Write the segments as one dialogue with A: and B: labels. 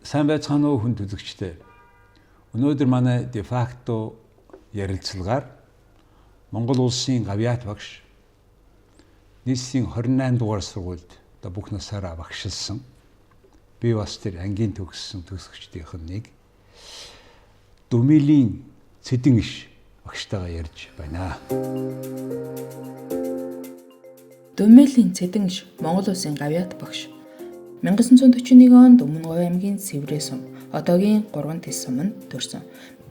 A: Сайн байцгаана уу хүн үзэгчтэй. Өнөөдөр манай де факто ярилцлагаар Монгол улсын гавьяат багш нийслэлийн 28 дугаар сургуульд бүх насаараа багшилсан. Би бас тэр ангийн төгссөн төгсөгчдийнх нь нэг Дүмилийн Цэдэн иш багштайгаа ярьж байна.
B: Дүмилийн Цэдэн иш Монгол улсын гавьяат багш. 1941 онд Өмнөговь аймгийн Сэврээ сум, одоогийн 3 Тэс суманд төрсөн.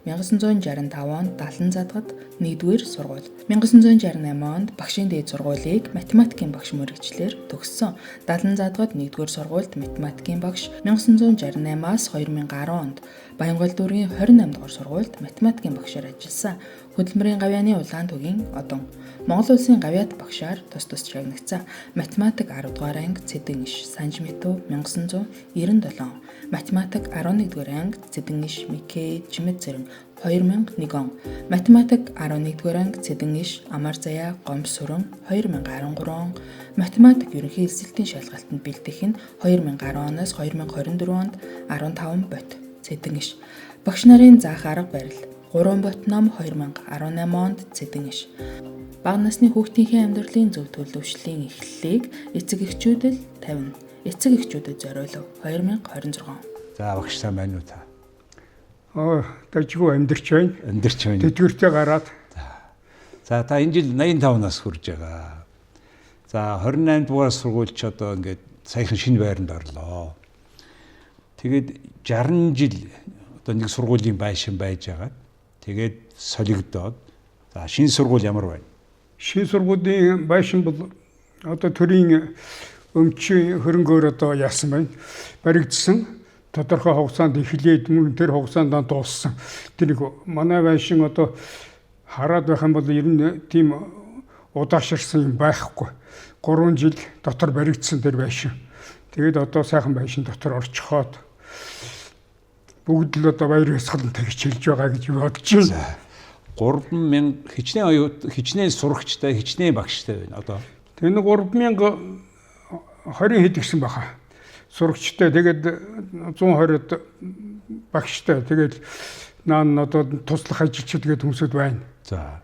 B: 1965 онд Далан задгад 1-р сургууль. 1968 онд багшийн дээд сургуулийг математикийн багш мөрөгчлөөр төгссөн. Далан задгад 1-р сургуульд математикийн багш, 1968-аас 2010 онд Баянголь дүүргийн 28 дугаар сургуульд математикийн багшаар ажилласан. Хөдөлмөрийн гавьяаны улаан түгийн одон. Монгол улсын гавьяат багшаар тус шагнагдсан. Математик 10 дугаар анги Цэдэн иш Санжмитов 1997. Математик 11 дугаар анги Цэдэн иш Микей Чимэд Зэрэн 2001 он. Математик 11 дугаар анги Цэдэн иш Амар Заяа Гомс Сүрэн 2013 он. Математик ерөнхий эсэлтийн шалгалтанд бэлдэх нь 2010 оноос 2024 онд 15 бот Цэдэн иш. Багш нарын заах арга барил 3 бот ном 2018 онд Цэдэн иш. Бага насны хүүхдийнхээ амьдралын зөв төлөвшлийн эхлэлийг эцэг эхчүүдэд тавина. Эцэг эхчүүдэд зориулав 2026.
A: За багш сайн байна уу та?
C: Дажгүй амьдарч байна.
A: Амьдарч байна.
C: Тэтгэвртээ гараад.
A: За та энэ жил 85 нас хүрж байгаа. За 28 дугаар сургууль ч одоо ингээд саяхан шинэ байранд орлоо. Тэгээд 60 жил одоо нэг сургуулийн байшин байж байгаа. Тэгээд солигдоод за шинэ сургууль ямар байна?
C: Шинэ сургуулийн байшин бол одоо төрийн өмчийн хөрөнгөөр одоо яасан байна. Баригдсан. Тодорхой хугацаанд эхлээд мөн тэр хугацаанд дууссан. Тэр нэг манай байшин одоо хараад байх юм бол ер нь тийм удаашрсан юм байхгүй. 3 жил дотор баригдсан тэр байшин. Тэгээд одоо сайхан байшин дотор орчиход бүгд л одоо баяр ёслолтой хичээлж байгаа гэж бодож байна.
A: 3000 хичнээн сурагчтай, хичнээн багштай байна одоо.
C: Тэр нэг 3020 хэд гисэн баха. Сурагчтай тэгээд 120-д багштай. Тэгээд наан одоо туслах ажилчид тэгээд хүмүүсд байна.
A: За.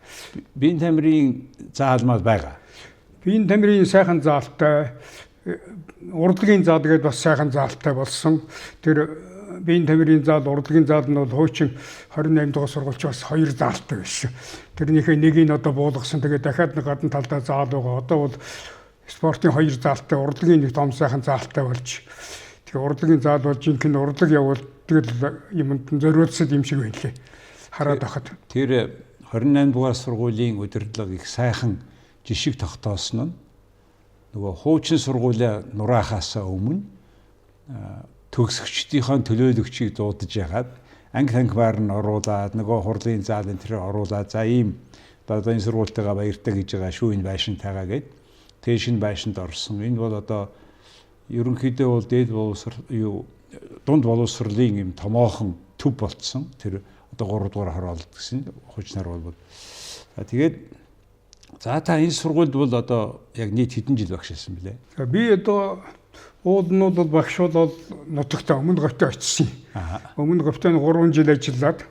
A: Биеийн тамирын заалмал байгаа.
C: Биеийн тамирын сайхан заалтай, урдлагын заал гэдэг бас сайхан заалтай болсон. Тэр биеийн тамирын заал, урдлагын заал нь бол хуучин 28 дугаар сургуульч бас 2 заалтай байсан. Тэрнийхээ нэгийг одоо буулгасан. Тэгээд дахиад нэг гадна талдаа заал байгаа. Одоо бол спортын 2 заалтай, урдлагын нэг том сайхан заалтай болж. Тэгээ урдлагын заал болж жинхэнэ урдлаг явуул тэгэл юмд зориулсан юм шиг байна лээ. Хараад байхад.
A: Тэр 28 дугаар сургуулийн удирдлага их сайхан жишг тогтоосон нь нөгөө хуучин сургуулиа нураахаасаа өмнө төгсөгчдийнхөө төлөөлөгчийг дуудаж ягаад анги хангиваар нь оруулаад нөгөө хурлын заал энэ төр оруулаад за ийм одоо энэ сургуультайгаа баяртай гэж байгаа шүү энэ байшинтайгаа гэд тэгээ шинэ байшинд орсон. Энэ бол одоо ерөнхийдөө бол дээд боловсрол дунд боловсролын юм томоохон төв болцсон. Тэр одоо 3 дугаар хороолт гэсэн хуучнаар бол тэгээд за та энэ сургуульд бол одоо яг нийт хэдэн жил багшилсан бэлээ?
C: Би одоо уулнууд бол багш бол нутагтаа Өмнөговьтой очсон. Өмнөговьтой 3 жил ажиллаад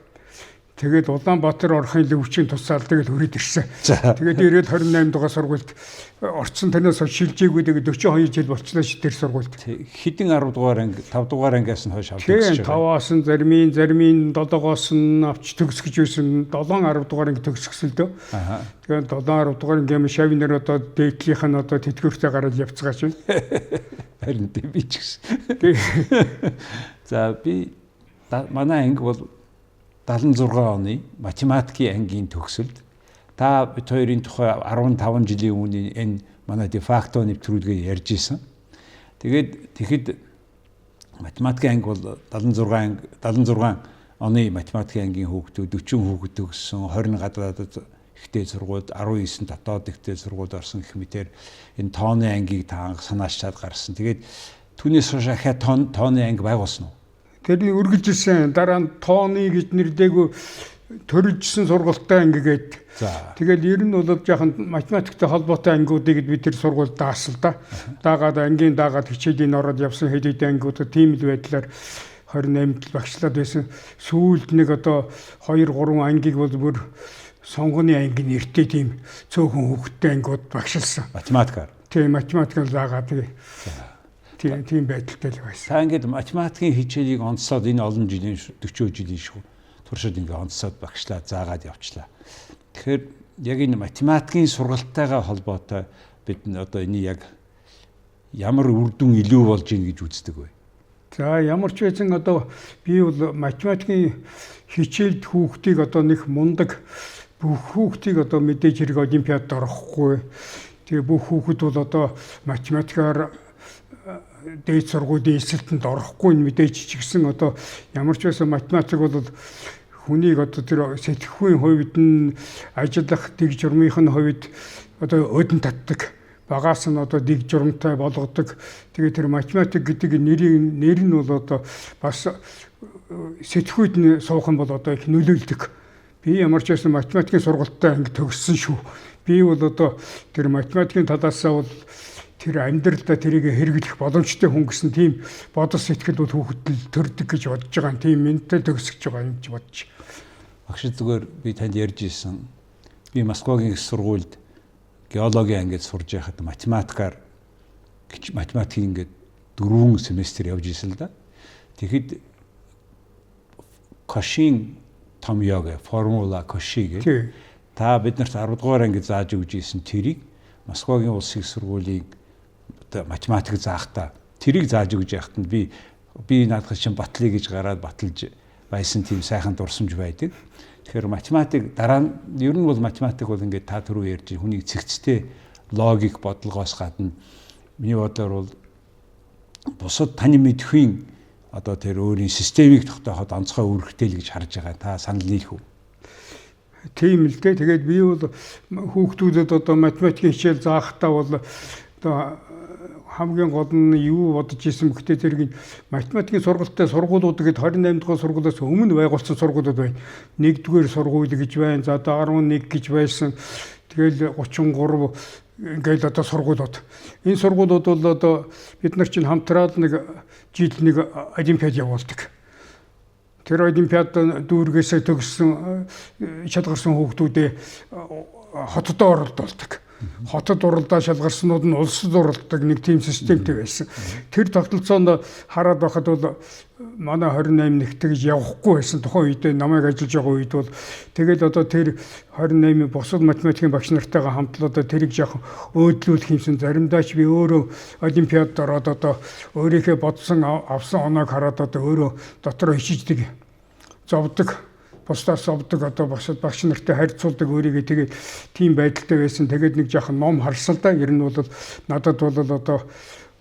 C: тэгээд Улаанбаатар орохын лөвчийн тусаал тэгээд өрөөд ирсэн. Тэгээд ирээд 28 дугаар сургуульд орцсон танаас шилжээгүй тэгээд 42 жил болчихлоо ш тэр сургуульд.
A: Хэдэн 10 дугаар анги 5 дугаар ангиас нь хойш авч
C: байгаа. 5-аас нь зарим 7-оос нь авч төгсгөж байсан 7-10 дугаар анги төгсгсөлдөө. Тэгээд 7-10 дугаар анги юм шавнаар одоо дээдлийнх нь одоо тэтгэвртээ гараад явцгаач байна.
A: Харин би ч гэсэн. За би манай анги бол 76 оны математикийн ангийн төгсөлд та бид хоёрын тухай 15 жилийн өмнө энэ манай де факто нэвтрүүлгээ ярьж исэн. Тэгэхэд математикийн анги бол 76 оны математикийн ангийн хүүхдүүд 40 хүүхэд төгссөн, 20 гадаадд ихтэй сургуульд 19 дотоод ихтэй сургуульд орсон гэх мэтээр энэ тооны ангийг та санаачаад гарсан. Тэгээд түүнээс хойш ахаа тооны анги байгуулсан уу?
C: Тэр үргэлжилсэн дараа нь тооны гэж нэрдээгүй төрөлжсөн сургуультай ангигээд тэгэл ер нь бол жоохон математиктэй холбоотой ангиудыг бид тэр сургуульд даасан л да. Даагаад ангийн даагаад хичээлийн ороод явсан хэд хэдэн ангиудад тийм л байдлаар 28-нд багшлаад байсан. Сүүлд нэг одоо 2 3 ангийг бол бүр сонгоны ангийн нэртэй тийм цөөхөн хүүхдтэй ангиуд багшилсан.
A: Математикаар.
C: Тийм математикаар заагаад тийм байдалтай л байсан.
A: Та ингээд математикийн хичээлийг онцлоод энэ олон жилийн 40 жилийн шүү. Туршид ингээд онцлоод багшлаад заагаад явчлаа. Тэгэхээр яг энэ математикийн сургалтайгаа холбоотой бид одоо энийг яг ямар үр дүн илүү болж ийн гэж үздэг вэ?
C: За ямар ч байсан одоо би бол математикийн хичээлд хүүхдийг одоо нэг мундаг бүх хүүхдийг одоо мэдээж хэрэг олимпиадад орохгүй. Тэгээ бүх хүүхэд бол одоо математикаар дээд сургуулийн эсэлтэнд орохгүй мэдээж ч гэсэн одоо ямар ч байсан математик бол хүнийг одоо тэр сэтгэхүйн хувьд нь ажиллах дэг журмынхын хувьд одоо өдөн татдаг. Багаас нь одоо дэг журамтай болгодог. Тэгээ тэр математик гэдэг нэр нь бол одоо бас сэтгхүйд нь суух юм бол одоо их нөлөөлдөг. Би ямар ч байсан математикийн сургалтад анги төгссөн шүү. Би бол одоо тэр математикийн талаасаа бол тэр амьдралдаа тэрийг хэрэглэх боломжтой хүн гэсэн тийм бодол сэтгэл бол хүүхдэд төрдөг гэж бодож байгаа. Тийм ментал төгсөж байгаа юм гэж бодож.
A: Багш зүгээр би танд ярьж ирсэн. Би Москвагийн их сургуульд геологийн ангид сурж байхад математикаар математикийн ингээд 4 семестр явж исэн л да. Тэгэхэд Кошийн том ёг формула Коши гэх та биднэрт 10 дугаар ангид зааж өгч исэн тэрийг Москвагийн улсын сургуулийн математик заахта тэрийг зааж өгч яхад нь би наадах чинь батлыг гэж гараад баталж байсан тийм сайхан дурсамж байдаг. Тэгэхээр математик дараа нь ер нь бол математик бол ингээд та түрүү ярьж хүнийг цэгцтэй логик бодлогоос гадна миний бодлоор бол бусад таны мэдхийн одоо тэр өөрийн системийг тогтооход онцгой үүрэгтэй л гэж харж байгаа. Та санал нийлэх үү?
C: Тийм л дээ. Тэгээд би бол хүүхдүүдэд одоо математикийн хичээл заахтаа бол одоо хамгийн гол нь юу бодож исэн бөхтэй зэрэг математикийн сургалттай сургуулиуд гээд 28 дугаар сургуулиас өмнө байгуулсан сургуулиуд байна. 1-р сургууль гэж байна. За одоо 11 гэж байсан. Тэгэл 33 ингээл одоо сургуулиуд. Энэ сургуулиуд бол одоо бид нар чинь хамтраад нэг жил нэг олимпиад явуулдаг. Тэр олимпиад дүүргээсээ төгссөн шалгарсан хүүхдүүдээ хотод оролдуулдаг. Хотод уралдаа шалгарснууд нь улсад уралддаг нэг тийм системтэй байсан. Тэр тогтолцоонд хараад байхад бол манай 28 нэгтгэж явахгүй байсан. Тухайн үед намайг ажиллаж байгаа үед бол тэгээд одоо тэр 28 бусад математикийн багш нартайгаа хамтлаад тэрийг жоохон өөдлүүлэх юмсан. Заримдаа ч би өөрөө олимпиадад ороод одоо өөрийнхөө бодсон авсан оноог хараад одоо өөрөө дотроо хичээдэг, зовдөг. Бусдаас зовдөг одоо багш нартай харьцуулдаг өөрийгөө тэгээд тийм байдалтай байсан. Тэгээд нэг жоохон ном харсан л да. Ер нь бол надад бол одоо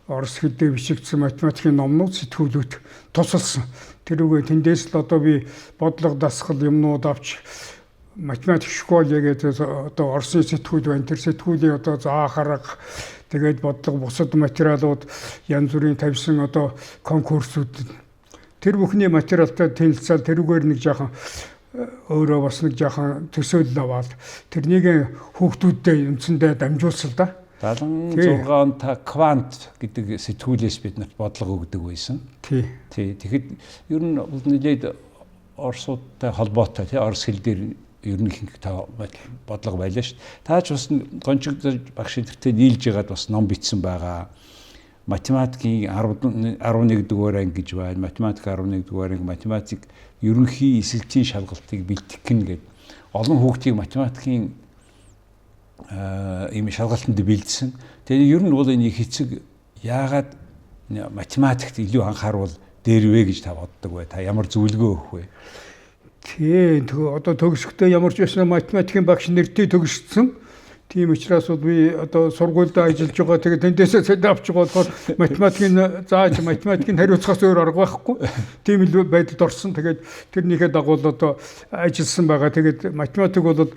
C: орос хэлээр бичигдсэн математикийн номнууд сэтгүүлүүд тусалсан. Тэрүүгээ тэндээс л одоо би бодлого дасгал юмнууд авч математик школ гэдэг одоо орсын сэтгүүл байна. Тэр сэтгүүлийн одоо заах арга тэгээд бодлого бусад материалууд янз бүрийн тавьсан одоо конкурсууд тэр бүхний материалтай танилцаад тэрүүгээр нэг жоохон өөрөө бас нэг жоохон төсөөлөл аваад тэрнийг хүүхдүүдтэй үндсэндээ дамжуулсан л да.
A: 76 онд та квант гэдэг сэтгүүлээс биднэрт бодлого өгдөг байсан. Тий. Тэгэхэд ер нь бол нэлээд орсуудтай холбоотой тий орос хэл дээр ер нь их та бодлого байлаа шүү дээ. Та ч бас гончигдож багш интертэй нийлж ягаад бас ном бичсэн байгаа. Математикийн 11 дугаар анги гэж байна. Математик 11 дугаар анги математик ерөнхий эсэлтийн шалгалтыг бэлтгэн гэдэг олон хүүхдийг математикийн ийм шалгалтанд бэлдсэн. Тэгээд ер нь бол энэ хэцэг яагаад математикт илүү анхаарал дээр вэ гэж та боддог бай. Та ямар зөвлөгөө өгөх вэ?
C: Тийм одоо төгсөхдөө ямар ч байсан математикийн багш нэртэй төгссөн. Тийм учраас бол би одоо сургуульд ажиллаж байгаа. Тэгээд тэндээсээ цэд авч байгаа болохоор математикийн зааж математикийн хариуцахаас өөр арга байхгүй. Тийм л байдалд орсон. Тэгээд тэрнийхээ дагуу одоо ажилласан байгаа. Тэгээд математик бол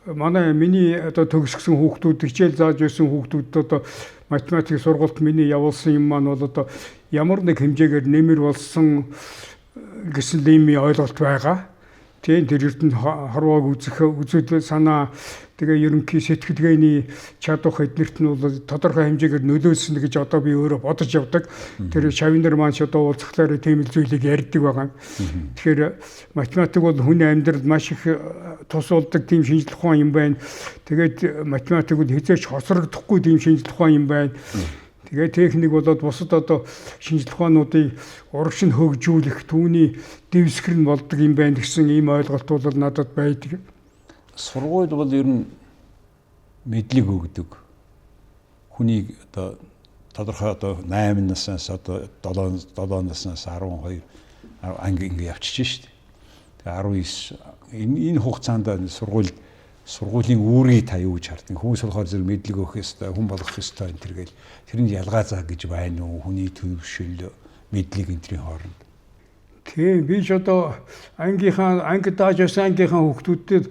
C: миний одоо төгсгсөн хүүхдүүд хичээл зааж байсан хүүхдүүд одоо математик сургалт миний явуулсан юм маань бол одоо ямар нэг хэмжээгээр нэмэр болсон гэсэн ийм ойлголт байгаа. Тийм тэр эрдэнэ хорвоог үзэл санаа тэгээ ерөнхий сэтгэлгээний чадвар эднэрт нь бол тодорхой хэмжээгээр нөлөөлсөн гэж одоо би өөрөө бодож явдаг. Тэр шавнар маань одоо уулзахлаараа тийм л зүйлийг ярьдаг байгаа. Тэгэхээр математик бол хүний амьдралд маш их тусалдаг тийм шинжлэх ухаан юм байна. Тэгээд математик бол хязгаарч хоцрогдохгүй тийм шинжлэх ухаан юм байна. Тэгээ техник болоод бусад одоо шинжлэх ухаануудыг урагш нь хөгжүүлэх түүний дэвсгэр нь болдог юм байна гэсэн ийм ойлголт бол надад байдаг.
A: Сургууль бол ер нь мэдлэг өгдөг. Хүнийг одоо тодорхой одоо 8 наснаас одоо 7 наснаас 12 анги ингэ явчихж шүү дээ. Тэгээ 19 энэ хугацаанд сургуулийн үүргийг та юу гэж харддаг? Хүмүүс болохоор зэрэг мэдлэг өгөх ёстой, хүн болгох ёстой энэ төр гэл тэрэнд ялгаа заа гэж байна уу? Хүний төвшил мэдлэг энтрийн хооронд.
C: Тийм би ч одоо анги дааж байсан ангийнхаа хүүхдүүдэд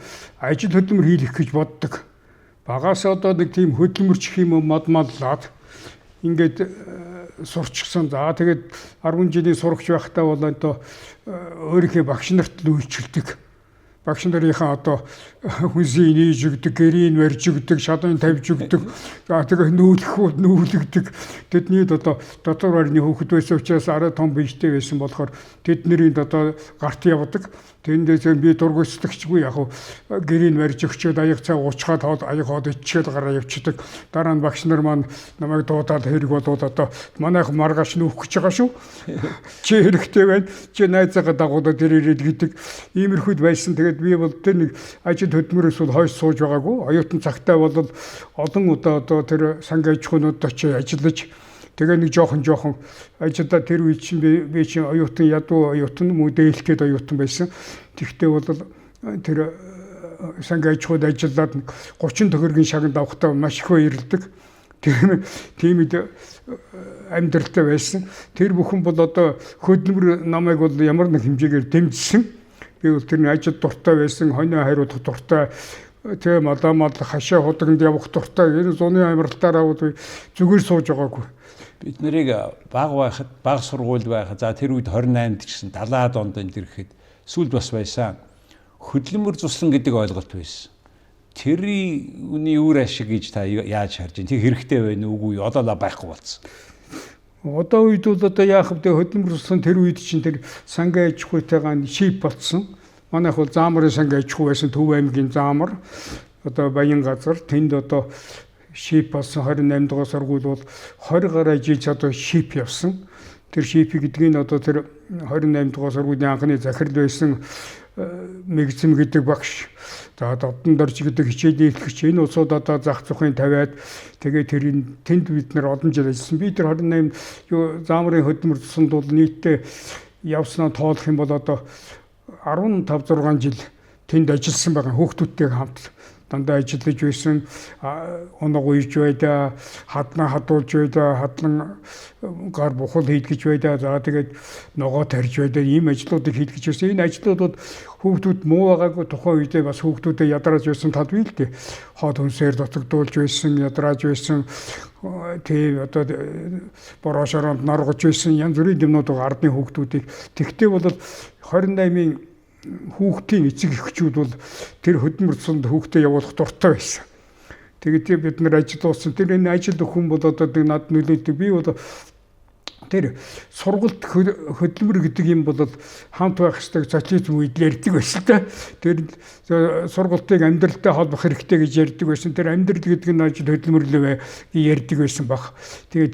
C: ажил хөдөлмөр хийх гэж боддог. Багаас одоо нэг тийм хөдөлмөрч юм мадмаллаад ингээд сурчсан. За тэгээд 10 жилийн сурагч байхдаа бол одоо өөрийнхөө багш нарт л үйлчилдэг. Багш нарынхаа одоо хүнсийг нээж өгдөг, гэрийг барьж өгдөг, шалын тавьж өгдөг. За тэгээ нүүлгдэг. Тэдний одоо дотор орны хүүхэд байсан учраас арай том биетэй байсан болохоор тэдний одоо гарт явдаг. Тэндээс би дургуйцлагчгүй яг гэрийг барьж өгчөөд аяг цай уучгаад аяг хоод ичээд гараа явчихдаг. Дараа нь багш нар маань намайг дуудаад хэрэг болоод одоо манайх маргааш нүүх гэж байгаа шүү. Чи хэрэгтэй байна. Чи найзаагаа дагуулад ирээд гэдэг иймэрхүүд байсан. Тэгээд би бол тэр нэг ажил хөдөлмөрөөс бол хойш сууж байгаагүй. Оюутан цагтаа бол олон удаа одоо тэр сангийн аж ахуйнууд очиж ажиллаж тэгээ нэг жоохон ажиллаа тэр үед чинь би чинь оюутан ядуу оюутан мөдөлгээд оюутан байсан. Тэгтээ бол тэр сангийн аж ахуйд ажиллаад 30 төгрөгийн шагнал авахтаа маш их баярлдаг. Тийм амьдралтай байсан. Тэр бүхэн бол одоо хөдөлмөр намайг бол ямар нэг хэмжээгээр дэмжсэн. Би бол тэр ажил дуртай байсан, хоньоо хариулах дуртай, тэгээ мадамад хашаа худагнд явах дуртай. Энэ зуны амралтаараа бол зүгээр сууж байгаагүй.
A: Бид нарыг баг сургууль байхад за тэр үед 28-д гэсэн 70-аад онд энэ ирэхэд сүлд бас байсан. Хөдөлмөр туслан гэдэг ойлголт байсан. Тэрний үр ашиг гэж та яаж харж байна? Тэг хэрэгтэй байна уугүй олоолаа байхгүй болсон.
C: Одоо үед бол одоо яах вэ? Хөдөлмөр туслан тэр үед чинь тэр сангийн аж ахуйтайгаа шип болсон. Манайх бол заамарын сангийн аж ахуй байсан, Төв аймгийн заамар. Одоо баян газар тэнд одоо шип болсон 28 дугаар сургууль бол 20 гаруй жил одоо шип явсан. Тэр шип гэдгийг одоо тэр 28 дугаар сургуулийн анхны захирал байсан Мэгзэм гэдэг багш. За Додондорч гэдэг хичээлийн эхлэгч энэ улсууд одоо зах зохын тавиад тэгээ тэнд бид нар олон жил ажилласан. Би тэр 28 заамарын хөдөлмөр тусанд бол нийтдээ явснаа тоолох юм бол одоо 15-6 жил тэнд ажилласан байгаа хүүхдүүдтэй хамт. Дандаа ажиллаж байсан, оног уйж байдаа, хаднаа хадуулж байдаа, хадлан гар бухал хийдгэж байдаа. За тэгээд ногоо тарьж байдаа. Ийм ажлуудыг хийдгэж байсан. Энэ ажлууд хүүхдүүд муу байгаагүй тухайн үедээ бас хүүхдүүдэд ядрааж байсан тал бий л дээ. Хот хүнсээр дутагдуулж байсан, ядрааж байсан. Тийм одоо борошоронд наргаж байсан. Янз бүрийн юмнууд ардны хүүхдүүдийг. Тэгтээ бол 28-ын хүүхдийн эцэг эхчүүд бол тэр хөдөлмөр тусанд хүүхдээ явуулах дуртай байсан. Тэгээд бид нар ажил дууссан. Тэр энэ ажил өхөн бол одоо над нөлөөдөг. Би бол тэр сургалт хөдөлмөр гэдэг юм бол хамт байх ёстой социализм үед ярьдаг байсан та. Тэр сургалтыг амьдралтай холбох хэрэгтэй гэж ярьдаг байсан. Тэр амьдрал гэдэг нь ажил хөдөлмөрлөө ярьдаг байсан баг. Тэгээд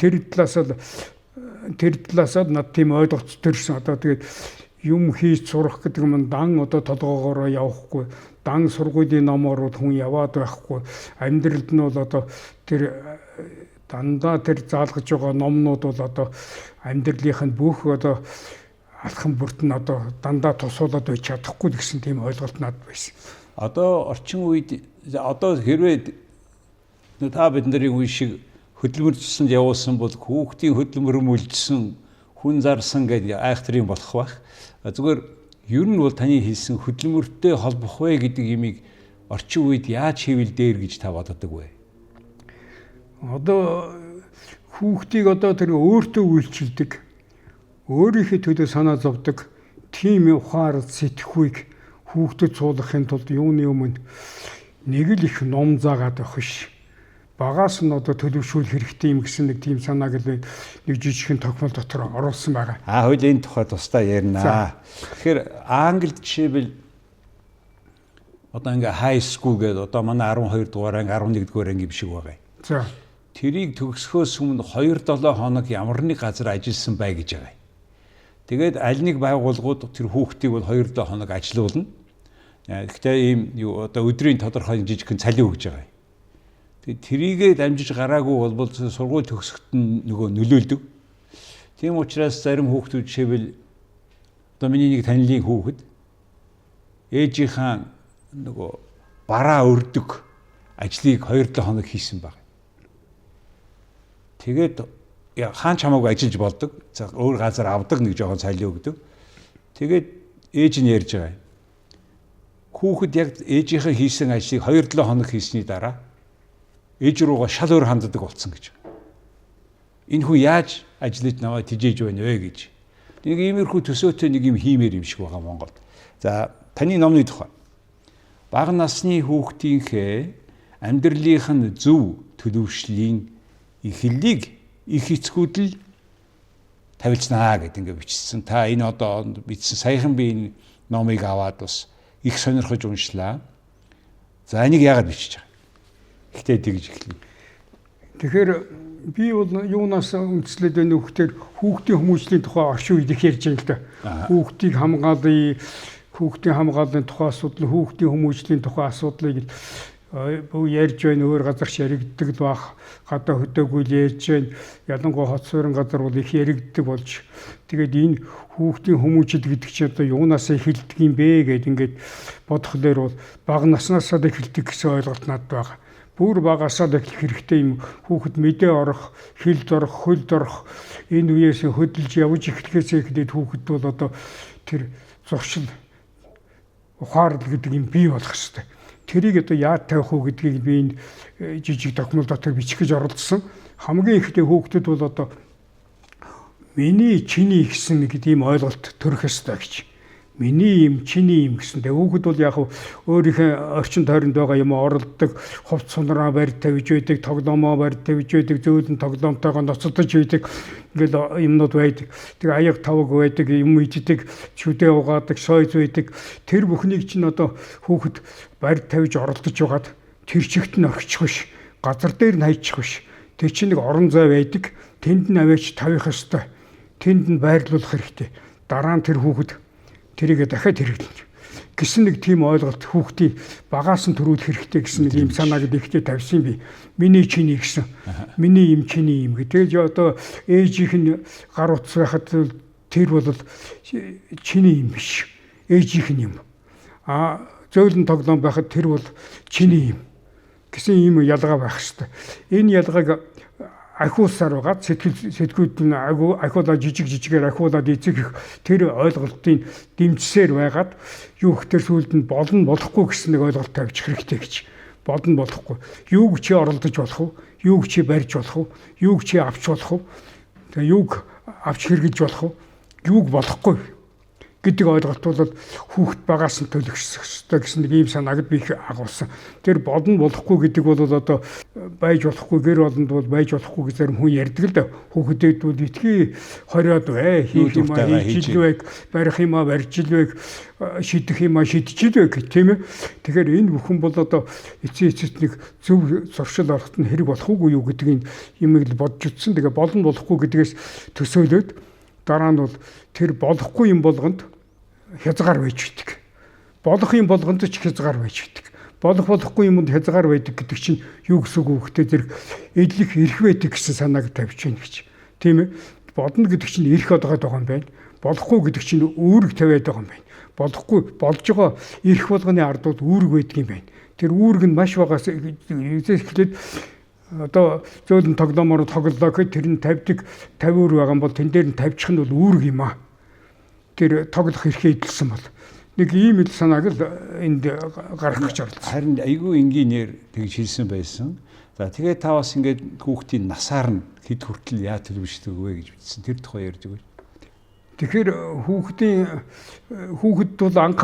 C: тэр талаас над тийм ойлголт төрсөн. Одоо тэгээд юм хийж сурах гэдэг нь дан одоо толгоогоороо явахгүй, дан сургуулийн номоор хүн яваад байхгүй. Амьдралд нь бол одоо тэр дандаа тэр заалгаж байгаа номнууд бол одоо амьдралынх нь бүх одоо алхам бүрт нь одоо дандаа тусуулаад байж чадахгүй гэсэн тийм ойлголт надад байсан.
A: Одоо орчин үед одоо хэрвээ та бид нарын үе шиг хөдөлмөр тусанд явуулсан бол хүүхдийн хөдөлмөр мөлжсөн, хүн зарсан гэдэг айхтрын болох байх. Зүгээр ер нь бол таны хэлсэн хөдөлмөртэй холбох вэ гэдэг юмыг орчин үед яаж хийвэл дээр гэж та боддог вэ?
C: Одоо хүүхдийг одоо тэр өөртөө үйлчилдэг, өөрийнхөө төлөө санаа зовдөг тийм ухаар сэтгэхүйг хүүхдэд суулгахын тулд юуны өмнө нэг л их ном заагаад байх биш. Багаас нь одоо төлөвшүүлэх хэрэгтэй юм гэсэн нэг тийм санааг л нэг жижигхэн тогтмол дотор оруулсан байгаа.
A: Хуулийн тухай тусдаа ярина. Тэгэхээр Англид жишээлбэл одоо ингээ high school гэдэг одоо манай 12 дугаар анги 11 дугаар анги биш байгаа.
C: За.
A: Тэрийг төгсөхөөс өмнө 2-7 хоног ямар нэг газар ажилласан бай гэж байгаа. Тэгээд аль нэг байгууллагууд тэр хүүхдийг бол 2-7 хоног ажилуулна. Гэхдээ ийм одоо өдрийн тодорхой жижигхэн цалин өгж байгаа. Тэгээд трийгээ дамжиж гараагүй болбол сургууль төгсөхөд нь нөгөө нөлөөлдөг. Тийм учраас зарим хүүхдүүд жишээлбэл одоо миний нэг танилын хүүхэд ээжийнхаа нөгөө бараа өрдөг ажлыг 2-7 хоног хийсэн баг. Тэгээд хаан чамаагүй ажиллаж болдог. Өөр газар авдаг нэг жоохон цалин өгдөг. Тэгээд ээж нь ярьж байгаа. Хүүхэд яг ээжийнхээ хийсэн ажлыг 2-7 хоног хийсний дараа ээж руугаа шал өөр ханддаг болсон гэж. Энэ хүн яаж ажиллаж наваа тижээж байна вэ гэж. Нэг иймэрхүү төсөөтэй нэг юм хиймээр юм шиг байгаа Монголд. За таны номны тухай. Бага насны хүүхдийнхээ амьдралынх нь зөв төлөвшлийн эхлэлийг их эцгүүд л тавилзнаа гэдэг ингээ бичсэн. Та энэ одоо бичсэн саяхан би энэ номыг аваад бас их сонирхож уншлаа. За энийг яагаад бичиж байгаа? Гэхдээ тэгж эхлэв. Тэгэхээр би бол юунаас үндэслээд байна вэ гэхээр хүүхдийн хүмүүжлийн тухай орчин үед их ярьж байгаа л да. Хүүхдийн хамгааллын тухай асуудал, хүүхдийн хүмүүжлийн тухай асуудлыг ярьж байна, өөр газарч яригддаг бах, гадаа хөдөөгүй л ярьж байна. Ялангуяа хот суурин газар бол их яригддаг болж. Тэгээд энэ хүүхдийн хүмүүжил гэдэг чинь одоо юунаас эхэлдэг юм бэ гэдээ ингээд бодхолоор бол бага наснаасаа эхэлдэг гэсэн ойлголт надад байгаа. Бүр багасаа эхлэх хэрэгтэй юм. Хүүхэд мэдээ орох, хилд орох, хөлд орох энэ үеэс хөдөлж явж эхлэхээс эхлээд хүүхэд бол одоо тэр зуршил ухаарл гэдэг юм бий болох хэрэгтэй. Тэрийг одоо яаж тавих уу гэдгийг би энэ жижиг документ дотор бичих гэж оролдсон. Хамгийн ихтэй хүүхдэд бол одоо миний чиний гэсэн нэг тийм ойлголт төрөх ёстой гэж. Миний юм, чиний юм гэсэндээ хүүхэд бол яг өөрийнхөө орчин тойронд байгаа юм оролддог, хувц сунраа барь тавьж байдаг, тоглоомоо барь тавьж байдаг, зөөлөн тоглоомтойгоо ноцодож байдаг. Ингээл юмнууд байдаг. Тэг аяг тавг байдаг, юм иддэг, чүдээ угаадаг, сойз байдаг. Тэр бүхнийг чинь одоо хүүхэд барь тавьж оролдож байгаад тэр чигт нь орчих биш. Газар дээр нь хайчих биш. Тэр чинь нэг орон зай байдаг. Тэнд нь аваач тавих ёстой. Тэнд нь байрлуулах хэрэгтэй. Дараа нь тэр хүүхэд тэрийг дахиад хэрэглэж гэсэн нэг тийм ойлголт хүүхдийн багаас нь төрүүлэх хэрэгтэй гэсэн нэг юм санааг ихтэй тавьсан би. Миний чиний гэсэн. Миний юм чиний юм гэдэг. Одоо ээжийнх нь гар утас байхад тэр бол чиний юм биш. Ээжийнх нь юм. Зөөлөн тоглоом байхад тэр бол чиний юм гэсэн юм ялгаа байх хэрэгтэй. Энэ ялгааг ахиулсаар байгаа сэтгүүд нь ахиулаад жижигээр ахиулаад эцэг их тэр ойлголтын дэмжсээр байгаад юу гэхээр сүүлд нь болно болохгүй гэсэн нэг ойлголт тавьчих хэрэгтэй гэж. Болно болохгүй. Юуг чи оролдож болох вэ? Юуг чи барьж болох вэ? Юуг чи авч болох вэ? Тэгээ юуг авч хэрэгж болох вэ? Юуг болохгүй гэдэг ойлголт бол хүүхэд багаас нь төлөвшөх ёстой гэсэн нэг ийм санааг би их агуулсан. Тэр бодно болохгүй гэдэг бол одоо байж болохгүй, гэр болонд бол байж болохгүй гэж зарим хүн ярьдаг л да. Хүүхэдүүд бол итгий хориод бай, хийх юм аа хийж илвэг, барих юм аа барьж илвэг, шидэх юм аа шидэж илвэг гэх тийм ээ. Тэгэхээр энэ бүхэн бол одоо эцэст нэг зөв зуршил орохт нь хэрэг болох уугүй юу гэдгийг юмыг л бодж утсан. Тэгээ болно болохгүй гэдгээс төсөөлөөд дараа нь бол тэр болохгүй юм болгонд хязгаар байж байдаг. Болох юм болгонд ч хязгаар байж байдаг. Болохгүй юмд хязгаар байдаг гэдэг чинь юу гэсэн үг вэ? Тэр эдлэх эрх байдаг гэсэн санааг тавьж байна гэж. Тийм ээ. Бодно гэдэг чинь эрх одоод байгаа юм байна. Болохгүй гэдэг чинь үүрэг тавиад байгаа юм байна. Болохгүй болж байгаа эрх болгоны ардууд үүрэг байдаг юм байна. Тэр үүрэг нь маш багаас эхлээд одоо зөөлөн тоглоомоор тоглолоо гэхэд тэр нь 50 байгаа юм бол тэн дээр нь тавьчих нь бол үүрэг юм аа. Тэр тоглох эрхээ эдэлсэн бол нэг ийм л санааг л энд гарах гэж орлоо. Харин айгүй энгийнээр тэгж хэлсэн байсан. За тэгээд та бас ингээд хүүхдийн насаар нь хэд хүртэл яа төлөвшдөг вэ гэж бичсэн. Тэр тухай ярьж өгөөч.
C: Тэгэхээр хүүхэд бол анх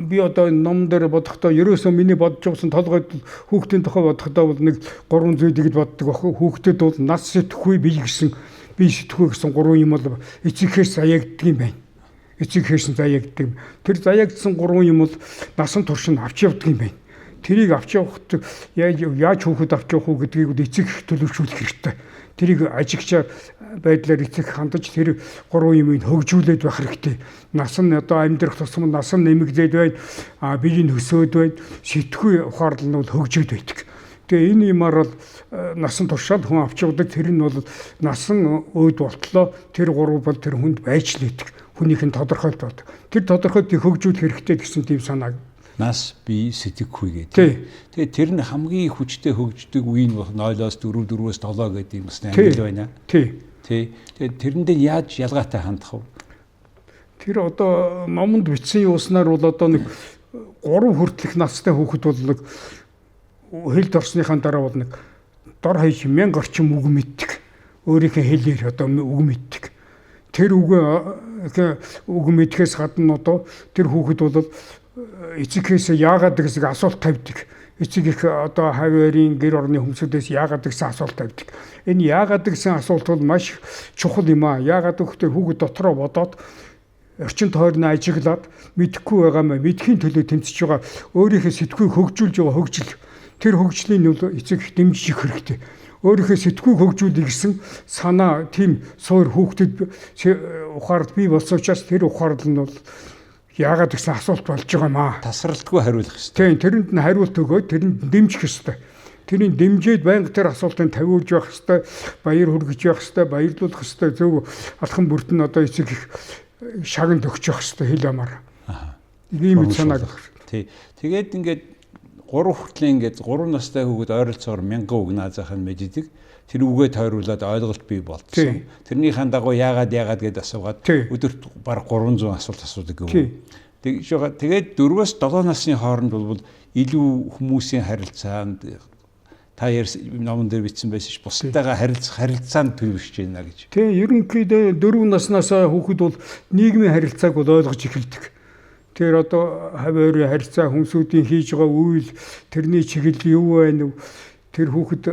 C: би одоо ном дээр бодохдоо ерөөсөө миний бодож байгсан толгойд хүүхдийн тухай бодохдоо бол нэг 3 зүйл гэж боддог бохоо. Хүүхдэд бол нас сэтгэхгүй бие сэтгэхгүй гэсэн 3 юм бол эцэгхээс заяагдаг юм байна. Эцэгхээс заяагдаг. Тэр заяагдсан 3 юм бол насан турш нь авч явдаг юм байна. Тэрийг авч явахд яаж хүүхэд авч явах уу гэдгийг эцэг төлөвшүүлэх хэрэгтэй. Тэрийг ажигчаар байдлаар эцэг хандаж тэр 3 юмыг хөгжүүлээд байх хэрэгтэй. Нас нь одоо амьдрах тусам нас нь нэмэгдээд байна. Бие нь өсөөд байна. Сэтгхүй ухаарлал нь бол хөгжөөд байдаг. Тэгээ энэ юмар бол насан туршаад хүн авч явдаг. Тэр нь бол насан өөд болтлоо. Тэр 3 бол тэр хүнд байж л байдаг. Хүнийх нь тодорхойлт болдог. Тэр тодорхойлтыг хөгжүүлэх хэрэгтэй гэсэн тийм санааг
A: нас бие сэтгэхгүй гэдэг. Тэгээ тэр нь хамгийн хүчтэй хөгждөг үе нь 0-4, 4-7 гэдэг юм байна. Англи байна.
C: Тий.
A: Тэгээ тэрэндээ яаж ялгаатай хандах вэ?
C: Тэр одоо номонд бичсэн юуснаар бол одоо нэг 3 хүртэлх настай хүүхэд бол нэг хэлд орсныхаа дараа бол нэг дор хаяж 1000 орчим үг мэддэг. Өөрийнхөө хэлээр одоо үг мэддэг. Тэр үг мэдхээс гадна одоо тэр хүүхэд бол эцэгхээс яагаад гэсэн асуулт тавьдаг. Эцэг их одоо хавьяарын гэр орны хүмүүсээс яагаад гэсэн асуулт тавьдаг. Энэ яагаад гэсэн асуулт бол маш чухал юм аа. Яагаад гэвэл хүүхэд дотроо бодоод орчин тойрны ажиглаад мэдэхгүй байгаа маа мэдхийн төлөө тэмцэж байгаа өөрийнхөө сэтгхийг хөгжүүлж байгаа хөгжил. Тэр хөгжлийн нь бол эцэг их дэмжиж их хэрэгтэй. Өөрийнхөө сэтгхийг хөгжүүлэх гэсэн санаа тийм суур хүүхдэд ухаард бий болсон учраас тэр ухаард нь бол яагаад гэсэн асуулт болж байгаа маа.
A: Тасралтгүй хариулах хэрэгтэй.
C: Тийм, тэрэнд нь хариулт өгөөд тэрэнд дэмжих хэрэгтэй. Тэрийг дэмжиж байнга тэр асуултыг тавиулж явах хэрэгтэй, баяр хүргэж явах хэрэгтэй, баярлуулах хэрэгтэй, зөв алхам бүрт нь одоо эцэг их шагнад өгч явах хэрэгтэй хэл амаар. Ийм санааг.
A: Тий. Тэгээд ингээд 3 хүртэл ингээд 3 настай хүүхэд ойролцоогоор 1000 үг наазах нь мэддэг. Тэр үгээ тойруулаад ойлголт бий болцсон. Тэрнийхэн дагуу яагаад гэдээ асуугаад өдөрт бараг 300 асуулт асуудаг гэв. Тэгээд 4-7 насны хооронд бол илүү хүмүүсийн харилцаанд та номон дээр бичсэн байсан ш бусдаагаа харилцаанд төлөвшөж байна гэж. Тийм, ерөнхийдөө 4 наснаас хүүхэд бол нийгмийн харилцааг бол ойлгож эхэлдэг. Тэр одоо хавьяарын харилцаа хүмүүсийн хийж байгаа үйл тэрний чиглэл юу байна вэ? Тэр хүүхэд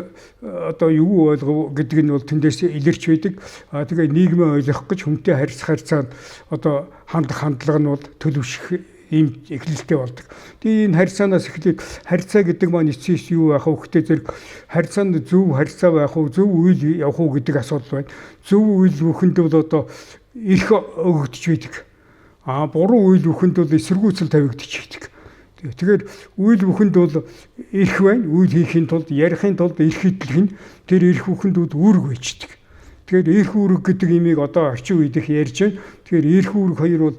A: одоо юу ойлгов гэдэг нь бол тэндээс илэрч байдаг. Тэгээ нийгмээ ойлгох гэж хүнтэй харьцаанд одоо хандлага нь бол төлөвшөх ийм эхлэлтэй болдог. Тэгээ энэ харьцаанаас эхлээд харьцаа гэдэг маань эцэс юу байх вэ? Хүүхдээ зэрэг харьцаанд зөв харьцаа байх уу, зөв үйл явах уу гэдэг асуудал байна. Зөв үйл бүхэнд бол одоо эрх өгөгдөж байдаг. Буруу үйл бүхэнд бол эсэргүүцэл тавигдчих байдаг. Тэгэхээр үйл бүхэнд бол эрх байна. Үйл хийхин тулд, ярихын тулд эрх хөдлөх нь тэр эрх бүхэнд үүрэг байждаг. Тэгэхээр эрх үүрэг гэдэг имийг одоо орчин үед их ярьж байна. Тэгэхээр эрх үүрэг хоёр бол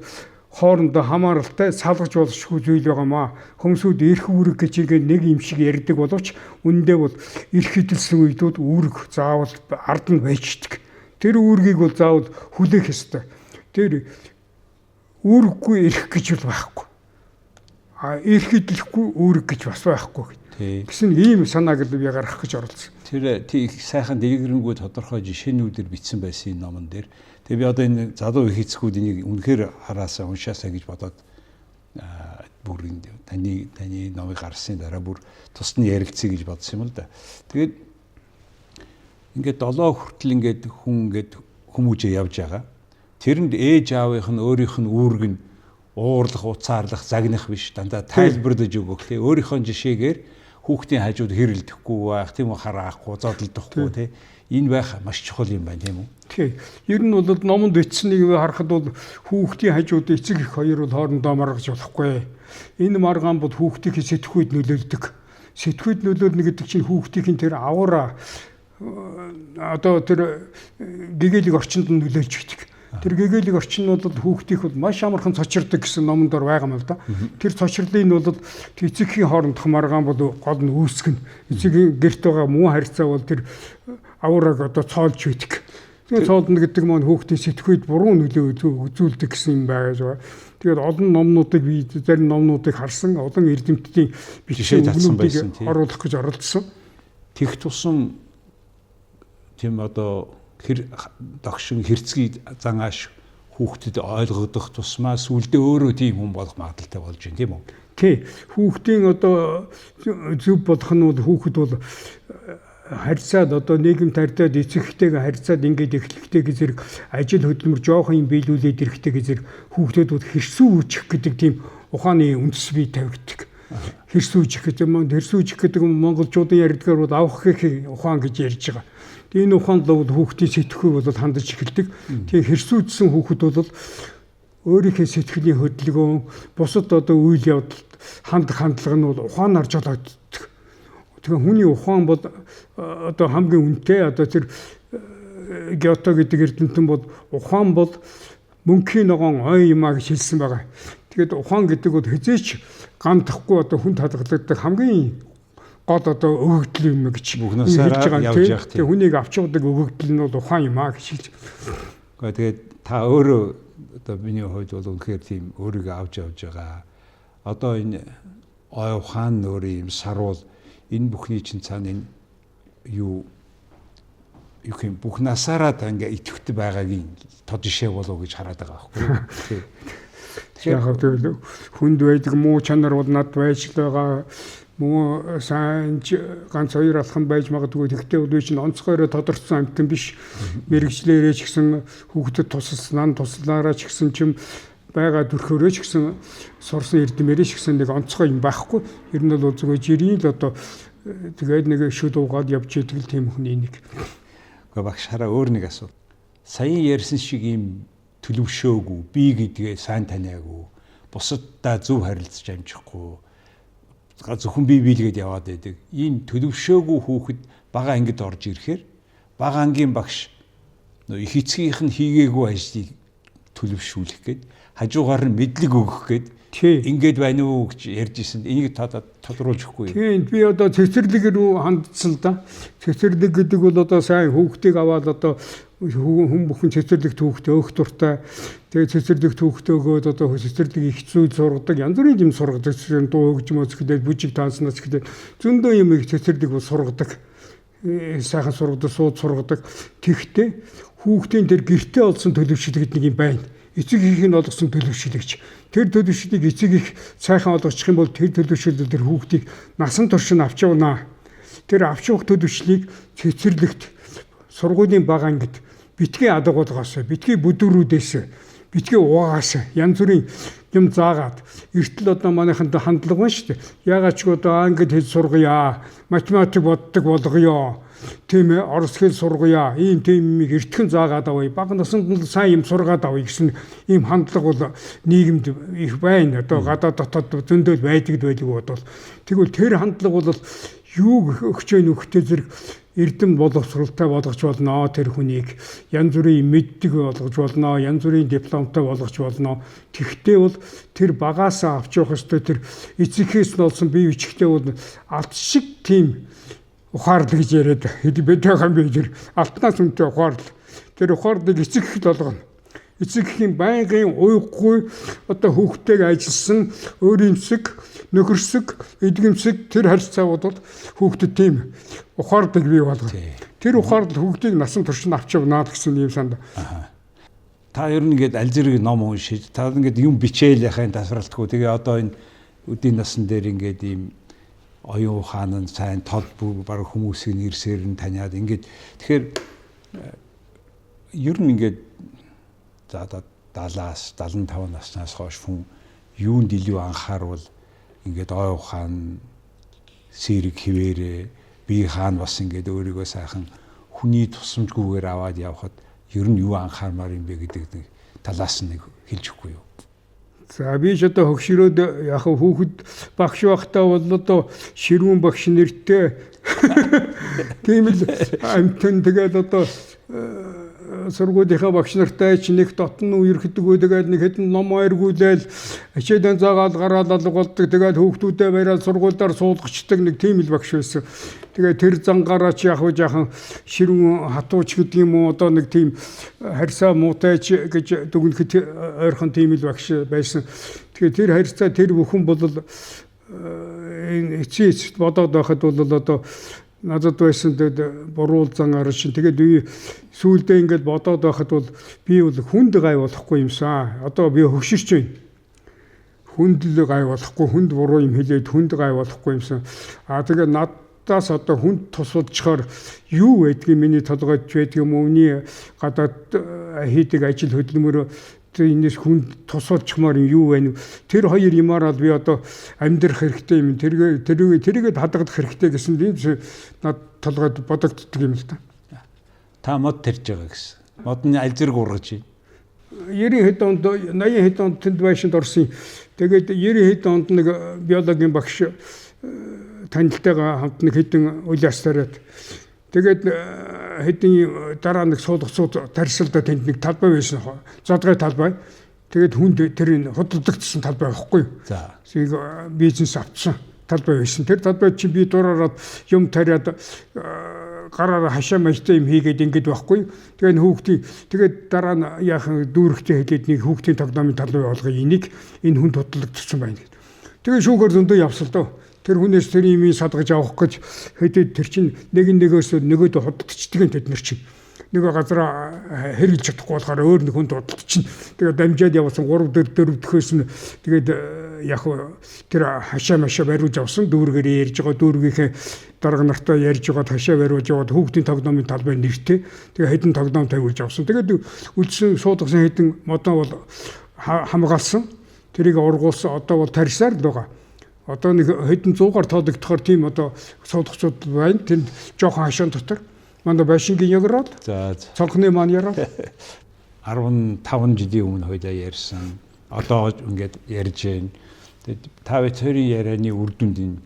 A: хоорондоо хамааралтай салгаж болшгүй зүйл байгаамаа. Хүмүүсүүд эрх үүрэг гэж нэг юм шиг ярьдаг боловч үндэ бол эрх хөдөлсөн үедүүд үүрэг заавал ард нь байждаг. Тэр үүргийг бол заавал хүлээх ёстой. Тэр үүрэггүй эрх гэж бол байхгүй. Эрх хөдлөхгүй үүрэг гэж бас байхгүй гэсэн ийм санааг л би гаргах гэж оролцсон. Тэр сайхан дэлгэрэнгүй тодорхой жишээнүүдээр бичсэн байсан энэ номон дээр. Тэгээ би одоо энэ залуу их эцгүүд энийг үнэхээр хараасаа уншаасаа гэж бодоод бүр таны номыг гаргасны дараа бүр тусны ярилцъя гэж бодсон юм л да. Тэгээд ингээд 7 хүртэл ингээд хүн ингээд хүмүүжээ явж байгаа. Тэрэнд ээж аавынх нь өөрийнх нь үүрэг нь уурлах, уцаарлах, загнах биш дандаа тайлбарлаж өгөх тий. Өөрийнхөө жишээгээр хүүхдийн хажууд хэрэлдэхгүй байх, тийм үү, хараахгүй, зодолдохгүй тий. Энэ байх маш чухал юм байна тийм үү? Тий.
C: Ер нь бол номонд бичсэнийг харахад бол хүүхдийн хажууд эцэг их хоёр бол хоорондоо маргаж болохгүй. Энэ маргаан бол хүүхдийн сэтгхүйд нөлөөлдөг. Сэтгхүйд нөлөөлнө гэдэг чинь хүүхдийн тэр авраа одоо тэр гэгээлэг орчинд нь нөлөөлж байдаг. Тэр гэгээлэг орчин нь бол хүүхдийнх бол маш амархан цочирдаг гэсэн номонд ор байгаа юм л да. Тэр цочрлын нь бол эцэгхийн хоорондох маргаан бол гол нь үүсгэн. Эцэг гэрт байгаа муу харьцаа бол тэр авраг одоо цоолж байдаг. Тэгээ цоолно гэдэг маань хүүхдийн сэтгхүйд буруу нөлөө үзүүлдэг гэсэн юм байгаа. Тэгээд олон номнуудыг би зарим номнуудыг харсан, олон эрдэмтдийн
A: бичсэн өгнүүдийг
C: оруулах гэж оролдсон.
A: Тех тусам тийм одоо догшин хэрцгий зангааш хүүхдэд ойлгогдох тусмаа сүулдэ өөрөө тийм хүн болох магадaltaй болж байна тийм үү?
C: Тий. Хүүхдийн одоо зөв болох нь бол хүүхэд бол харьцаад одоо нийгэм тардаад эцэгтэйгээ харьцаад ингээд эхлэхтэйг зэрэг ажил хөдөлмөр жоохон юм биелүүлээд ирэхтэйг зэрэг хүүхдүүд бол хэрсүү үүчих гэдэг тийм ухааны үндэс бий тавигддаг. Хэрсүү үүчих гэдэг юм. Хэрсүү үүчих гэдэг нь монголчуудын ярьдгаар бол авах гэх ухаан гэж ярьж байгаа. Энэ ухаанд л хүүхдийн сэтгэхүй бол хандаж эхэлдэг. Тийм хэрсүүдсэн хүүхэд бол өөрийнхөө сэтгэлийн хөдөлгөөн бусад одоо үйл явдалд хандлага нь бол ухаанаар жолооддог. Тэгэхээр хүний ухаан бол одоо хамгийн үнэтэй одоо тэр Гёте гэдэг эрдэмтэн бол ухаан бол мөнхийн ногоон ой юмаа гэж хэлсэн байгаа. Тэгээд ухаан гэдэг бол хизээч гандахгүй одоо хүн талгалагддаг хамгийн гол одоо өгөгдөл юм гэж
A: бүхнээсээ явж явах
C: тийм. Хүнийг авч явдаг өгөгдөл нь бол ухаан юмаа гэж хэлж.
A: Тэгээд та өөрөө одоо миний хувьд бол үнэхээр тийм өөрийгөө авч явж байгаа. Одоо энэ ой ухаан нөрийн юм сарвал энэ бүхний чинь цаана энэ юу юм бүх насаараа та ингээ идэвхтэй байгаагийн тод жишээ болов гэж хараад байгаа байхгүй.
C: Тэгэхээр хүнд байдаг муу чанар бол над байж л байгаа. Муу сайн ганц хоёр алхан байж магадгүй. Тэгтээ бол чинь онцгойроо тодорцсон амтан биш. Мэргэжлээрээ ч гэсэн хүүхдэд тусалснаа туслаараа ч гэсэн чим байгаа төрхөөрөө ч гэсэн сурсан эрдэмээрээ ч гэсэн нэг онцгой юм байхгүй. Ер нь бол зүгээр жирийн л одоо тэгээд нэг шүд уугаад явж идэг л тийм хүний нэг.
A: Гэхдээ багш хараа өөр нэг асуу. Саяхан ярьсан шиг ийм төлөвшөөгүй, би гэдгээ сайн таниагүй, бусадтай зөв харилцаж амжихгүй, зөвхөн би бийлгээд яваад байдаг. Энэ төлөвшөөгүй хүүхэд бага ангид орж ирэхээр бага ангийн багш их эцгийнх нь хийгээгүй ажлыг төлөвшүүлэх гээд хажуугаар нь мэдлэг өгөх гээд ингээд байна уу гэж ярьж исэн. Энийг тодруулж өгөхгүй.
C: Тийм би одоо цэцэрлэг рүү хандсан л да. Цэцэрлэг гэдэг бол одоо сайн хүүхдийг аваад одоо хүн бүхэн цэцэрлэгт хүүхдээ өөх дуртай. Тэгээ цэцэрлэгт хүүхдээ өгөөд одоо цэцэрлэг их зүйл сургадаг. Янз бүрийн юм сургадаг. Дуу хөгжмөөс эхлээд бүжиг танцнаас эхлээд зөндөө юм их цэцэрлэг бол сургадаг. Сайхан сургадаг, сууд сургадаг. Тэгтээ хүүхдийн тэр гэртээ олсон төлөвшлөгд нэг юм байна. Эцэг их нь олгосон төлөвшлөгч. Тэр төлөвшлийг эцэг их сайхан олгочих юм бол тэр төлөвшлөл тэр хүүхдийг насан турш нь авч явна. Тэр авч явах төлөвшлийг цэцэрлэгт сургуулийн бага ангид битгий адагуулгаас, битгий бүдүүрүүдээс, битгий угаагаас янз бүрийн юм заагаад эртэл одоо манайханд хандлага байна шүү дээ. Ягаад ч одоо ангид хэл сургая, математик боддог болгоё. Тийм ээ, орос хэл сургая. Ийм тийм юм эртхэн заагаад авъя. Бага наснд нь сайн юм сургаад авъя гэсэн ийм хандлага бол нийгэмд их байна. Одоо гадаад дотоод зөндөл байдаг бодвол. Тэгвэл тэр хандлага бол юу өгчөө нөхтэй зэрэг эрдэм боловсралтай болгож болно тэр хүнийг, янз бүрийн мэддэг болгож болно, янз бүрийн дипломтой болгож болно. Тэгвэл бол тэр багаасаа авч явах ёстой тэр эцэгхээс нь олсон бие бичихтэй бол алт шиг тийм ухаарлаг гэж яриад бид байгаа юм би тэр алтнаас үнэтэй ухаарлаг. Тэр ухаарлыг эцэг их л болгоно. Эцэг ихийн байнгын уйггүй одоо хүүхдтэйг ажилласан өөрийн эцэг, нөхөрсөг, эдгэмсэг тэр харьцаа бол хүүхдэд тийм ухаарлаг бий болгоно. Тэр ухаарлал хүүхдийг насан турш нь авч явнаа гэсэн юм санд.
A: Та ер нь ингээд аль зэрэг ном уншиж, та ингээд юм бичээл яхайн тасралтгүй. Тэгээ одоо энэ үдийн насан дээр ингээд ийм оюун ухаан нь сайн тод баг хүмүүсийн нэрсээр нь таниад ингээд тэгэхээр ер нь ингээд за 70-аас 75 наснаас хойш хүн юунд илүү анхаарвал ингээд ой ухаан сэрэг хിവэрэ би хаан бас ингээд өөрийгөө сайхан хүний тусламжгүйгээр аваад явхад ер нь юу анхаармаар юм бэ гэдэг нэг талаас нь хэлж өгөхгүй юу.
C: За би ч одоо хөгшрөөд яг хүүхэд багш байхдаа бол одоо ширүүн багш нэртэй тийм л амтэн тэгэл одоо сургуулийнхаа багш нартай ч нэг дотн үерхдэг тэгээд нэг хэдэн ном ойргуулаад хичээдэн заагаал гараад алгуулдаг тэгээд хүүхдүүдэд бариад сургуульдаар суулгачдаг нэг тийм л багш байсан. Тэгээд тэр зангаараа ч яг жаахан ширүүн хатууч гэдэг юм уу одоо нэг тийм харьцаа муутайч гэж дүгнэхэд ойрхон тийм л багш байсан. Тэгээд тэр харьцаа тэр бүхэн бол эцэст бодоод байхад бол одоо надад байсан буруу зан ар шин. Тэгээд би сүүлдээ ингээд бодоод байхад бол би бол хүнд гай болохгүй юмсан. Одоо би хөвширч байна. Хүнд л гай болохгүй, хүнд буруу юм хэлээд хүнд гай болохгүй юмсан. Тэгээд надаас одоо хүнд тусалчаар юу байдгийг миний толгойд байдаг юм уу? Үүний гадаад хийдэг ажил хөдөлмөр энэс хүнд тусалчмаар юу байна вэ? Тэр хоёр юмараа би одоо амьдрах хэрэгтэй юм. Тэргээд хадгалах хэрэгтэй гэсэн юм над толгойд бодогддог юм л та.
A: Та мод тарьж байгаа гэсэн. Модны аль зэрэг ургаж байна.
C: 90 хэд онд 80 хэд онд тэнд байшинд орсон. Тэгээд 90 хэд онд нэг биологийн багш танилтайгаа хамт нэг хэдэн үйл ястараад тэгээд хэдийн дараа нэг суулгацууд тарьсалдаа тэнд нэг талбай байсан. Задгай талбай. Тэгээд хүнд тэр худалдагдсан талбай байхгүй юу?
A: За.
C: Сийг бизнес авцсан талбай байсан. Тэр талбайд чи би дураараад юм тариад гараараа хашаа маятай юм хийгээд ингэж байхгүй. Тэгээд хүүхдийн тэгээд дараа нь яахан дүүрэгтэй хэлээд нэг хүүхдийн тогтоомын талбай болгоё. Энийг энэ хүн худалдагдсан байна гэдэг. Тэгээд шүүгээр зөндөө явсал доо. Тэр хүнээс тэр юм садгаж авах гэж хэдээд тэр чинь нэгээс нөгөөдөө худалдчихдаг тэд нар чинь. Нэг газараа хэрэлж чадахгүй болохоор өөр нэг хүнд худалдчихна. Тэгээд дамжаад явсан 3-4 дөхөөс нь тэгээд яг тэр хашаа машаа бариулж авсан дүүргээр ярьж байгаа дүүргийнхээ дарга нартай ярьж байгаа хашаа бариулж аваад хүүхдийн тогтоомын талбай нэртэй тэгээд хэдэн тогтоом тавиулж авсан. Тэгээд үлдсэн суудгасан хэдэн модоо бол хамгаалсан. Тэрийг ургуулсан. Одоо бол тарьсаар л байгаа. Одоо нэг хэдэн 100-аар тоодогдохоор тийм одоо суудгацууд байна. Тэнд жоохон хашаан дотор манай байшингийн яграад.
A: За.
C: Цонхны маань яраад
A: 15 жилийн өмнө хоёлаа ярьсан. Одоо ингээд ярьж байна. Тэгээд та хоёрын ярианы үр дүнд энэ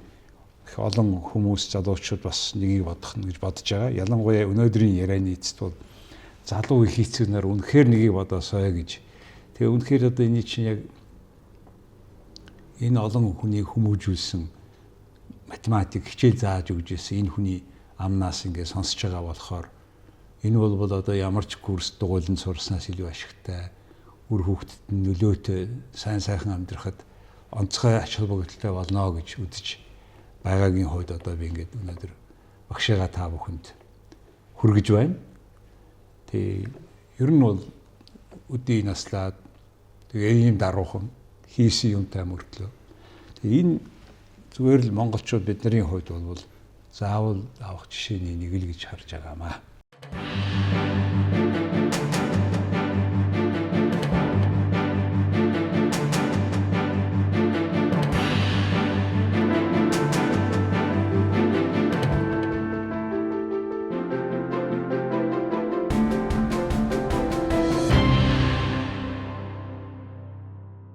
A: их олон хүмүүс залуучууд бас нэгийг бодох нь гэж бодож байгаа. Ялангуяа өнөөдрийн ярианы эцэст бол залуу их эцэгнэр үнэхээр нэгийг бодосоо гэж. Тэгээ үнэхээр одоо энэ чинь яг энэ олон хүнийг хүмүүжүүлсэн математик хичээл зааж өгч ирсэн энэ хүний амнаас ингээд сонсож байгаа болохоор энэ бол одоо ямар ч курс дугуйлан сурснаас илүү ашигтай үр хүүхдэд нөлөөтэй сайн сайхан амьдрахад онцгой ач холбогдолтой болно гэж үзэж байгаагийн хувьд одоо би ингээд өнөөдөр багшаага та бүхэнд хүргэж байна. Тэгээ ер нь бол өдий наслаад тэгээ ийм даруухан хийсэн юмтай мөртлөө. Тэгээ энэ зүгээр л монголчууд бидний хувьд бол заавал авах жишээний нэг л гэж харж байгаамаа.